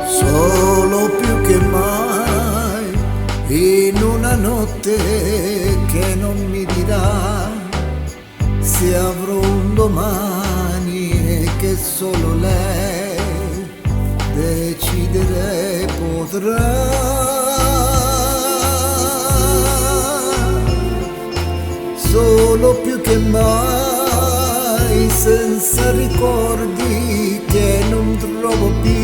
Solo più che mai in una notte che non mi dirà se avrò un domani e che solo lei decidere potrà. Solo più che mai senza ricordi che non trovo più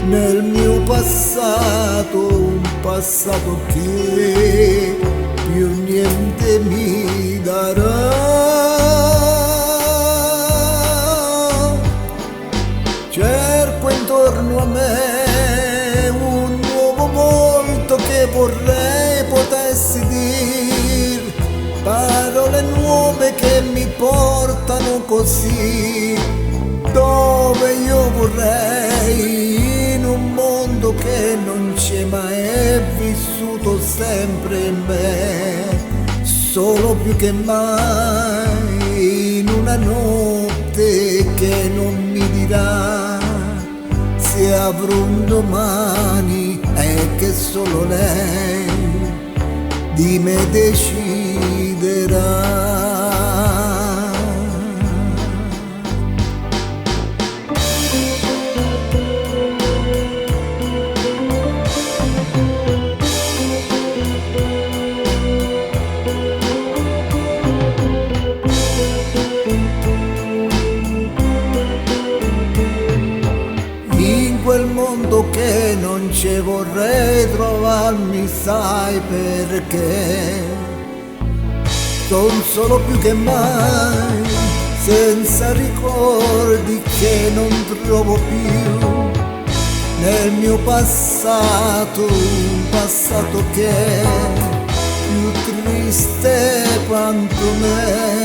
nel mio passato, un passato che più niente mi darà. Cerco intorno a me un nuovo volto che vorrei potessi dir, parole nuove che mi portano così dove io vorrei, in un mondo che non c'è ma è vissuto sempre in me. Solo più che mai in una notte che non mi dirà se avrò un domani e che solo lei di me deciderà. In quel mondo che non c'è vorrei trovarmi, sai perché? Son solo più che mai senza ricordi che non trovo più nel mio passato, un passato che è più triste quanto me.